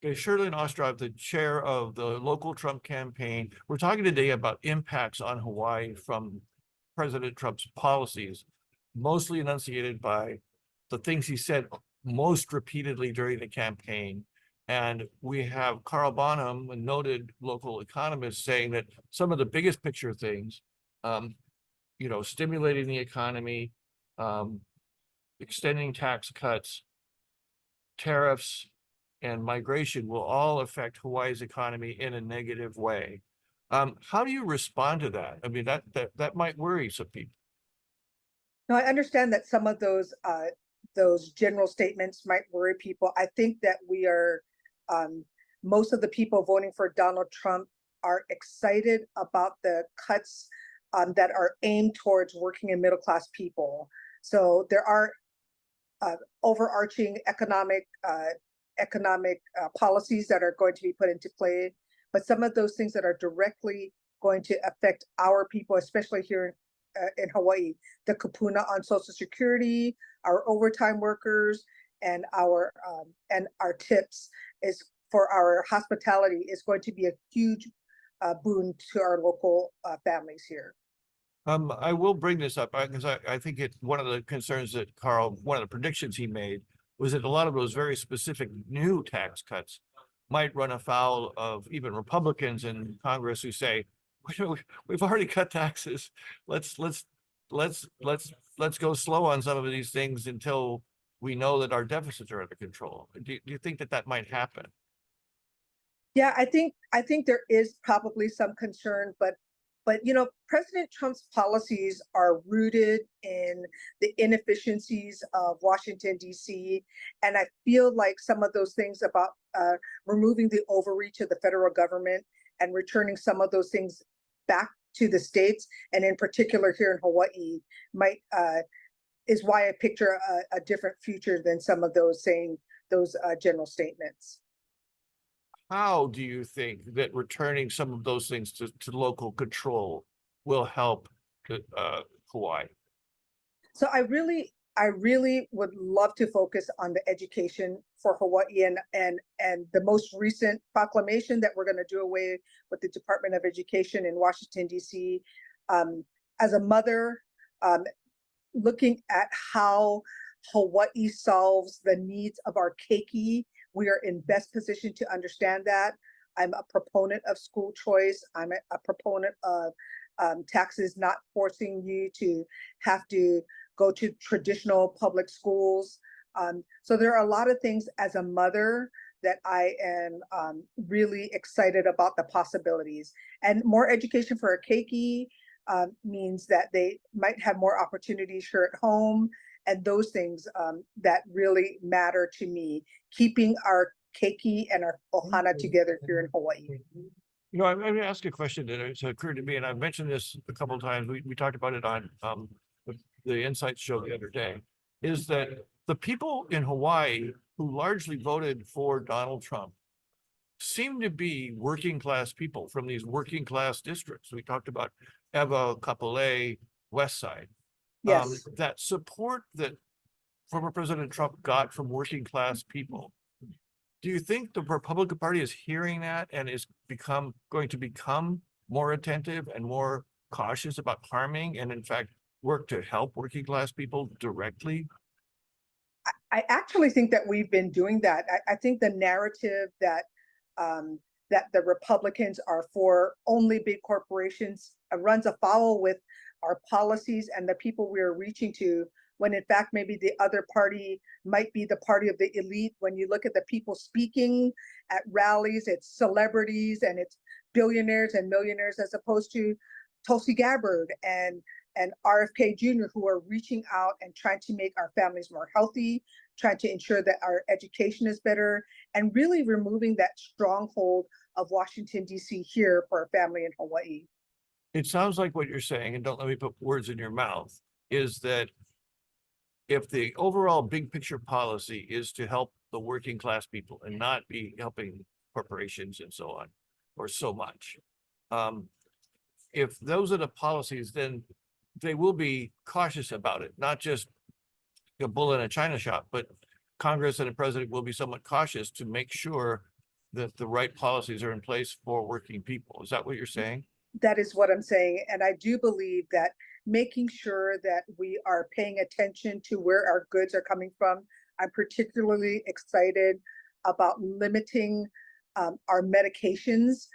Okay, Shirlene Ostrov, the chair of the local Trump campaign. We're talking today about impacts on Hawaii from President Trump's policies, mostly enunciated by the things he said most repeatedly during the campaign. And we have Carl Bonham, a noted local economist, saying that some of the biggest picture things, stimulating the economy, extending tax cuts, tariffs, and migration will all affect Hawaii's economy in a negative way. How do you respond to that? I mean, that might worry some people. No, I understand that some of those general statements might worry people. I think that we are most of the people voting for Donald Trump are excited about the cuts that are aimed towards working and middle class people. So there are overarching economic policies that are going to be put into play, but some of those things that are directly going to affect our people, especially here in Hawaii, the kupuna on Social Security, our overtime workers, and our tips is for our hospitality is going to be a huge boon to our local families here. I will bring this up because I think one of the concerns that one of the predictions he made was that a lot of those very specific new tax cuts might run afoul of even Republicans in Congress who say, we've already cut taxes. Let's go slow on some of these things until we know that our deficits are under control. Do you think that might happen? Yeah, I think there is probably some concern, but President Trump's policies are rooted in the inefficiencies of Washington, D.C. And I feel like some of those things about removing the overreach of the federal government and returning some of those things back to the states, and in particular here in Hawaii, is why I picture a different future than some of those general statements. How do you think that returning some of those things to local control will help Hawaii? So I really would love to focus on the education for Hawaii and the most recent proclamation that we're going to do away with the Department of Education in Washington, D.C. As a mother, looking at how Hawaii solves the needs of our keiki, we are in best position to understand that. I'm a proponent of school choice. I'm a proponent of taxes not forcing you to have to go to traditional public schools. So there are a lot of things as a mother that I am really excited about the possibilities. And more education for a keiki means that they might have more opportunities here at home, and those things that really matter to me, keeping our keiki and our ohana together here in Hawaii. I'm going to ask a question that has occurred to me, and I've mentioned this a couple of times. We talked about it on the Insights show the other day, is that the people in Hawaii who largely voted for Donald Trump seem to be working class people from these working class districts. We talked about Ewa, Kapolei, West Side. Yes. That support that former President Trump got from working class people. Do you think the Republican Party is hearing that and is going to become more attentive and more cautious about harming and in fact work to help working class people directly? I actually think that we've been doing that. I think the narrative that the Republicans are for only big corporations runs afoul with our policies and the people we are reaching to, when in fact maybe the other party might be the party of the elite. When you look at the people speaking at rallies, it's celebrities and it's billionaires and millionaires, as opposed to Tulsi Gabbard and RFK Jr., who are reaching out and trying to make our families more healthy, trying to ensure that our education is better, and really removing that stronghold of Washington, D.C. here for our family in Hawaii. It sounds like what you're saying, and don't let me put words in your mouth, is that if the overall big picture policy is to help the working class people and not be helping corporations and so on, or so much, if those are the policies, then they will be cautious about it, not just a bull in a china shop, but Congress and the president will be somewhat cautious to make sure that the right policies are in place for working people. Is that what you're saying? That is what I'm saying. And I do believe that making sure that we are paying attention to where our goods are coming from. I'm particularly excited about limiting our medications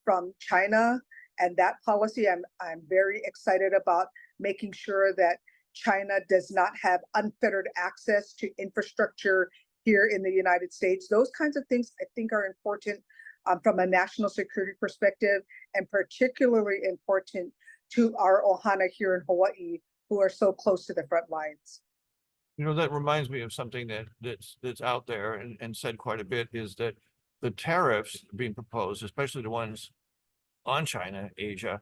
from China. And that policy, I'm very excited about making sure that China does not have unfettered access to infrastructure here in the United States. Those kinds of things I think are important from a national security perspective, and particularly important to our Ohana here in Hawaii, who are so close to the front lines. You know, that reminds me of something that's out there and said quite a bit, is that the tariffs being proposed, especially the ones on China, Asia,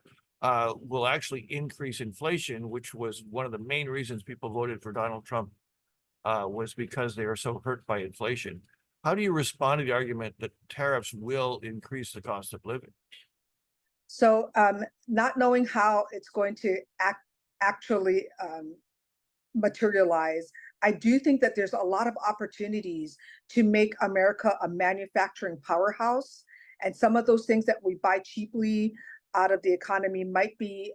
will actually increase inflation, which was one of the main reasons people voted for Donald Trump, was because they are so hurt by inflation. How do you respond to the argument that tariffs will increase the cost of living? So not knowing how it's going to actually materialize, I do think that there's a lot of opportunities to make America a manufacturing powerhouse. And some of those things that we buy cheaply out of the economy might be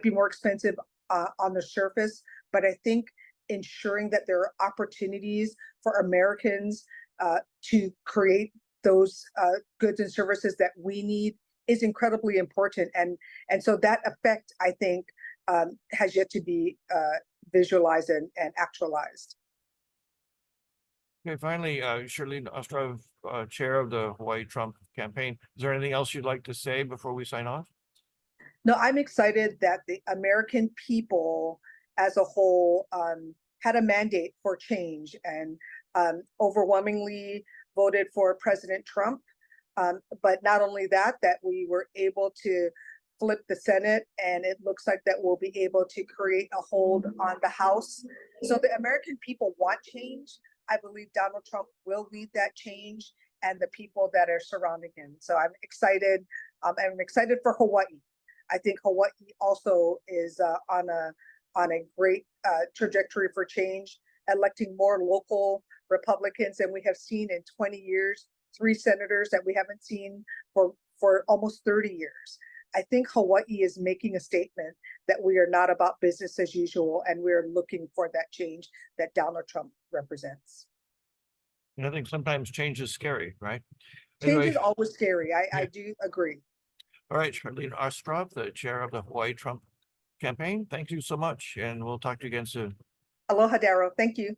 more expensive on the surface. But I think ensuring that there are opportunities for Americans to create those goods and services that we need is incredibly important. And so that effect, I think, has yet to be visualized and actualized. Okay, finally, Shirlene Ostrov, Chair of the Hawaii Trump campaign. Is there anything else you'd like to say before we sign off? No, I'm excited that the American people as a whole had a mandate for change and overwhelmingly voted for President Trump. But not only that, that we were able to flip the Senate, and it looks like that we'll be able to create a hold on the House. So the American people want change. I believe Donald Trump will lead that change, and the people that are surrounding him. So I'm excited. I'm excited for Hawaii. I think Hawaii also is on a great trajectory for change, electing more local Republicans than we have seen in 20 years, 3 senators that we haven't seen for almost 30 years. I think Hawaii is making a statement that we are not about business as usual, and we're looking for that change that Donald Trump represents. And I think sometimes change is scary, right? Change Anyway, is always scary. yeah. I do agree. All right, Shirlene Ostrov, the Chair of the Hawaii Trump campaign. Thank you so much, and we'll talk to you again soon. Aloha, Darrow. Thank you.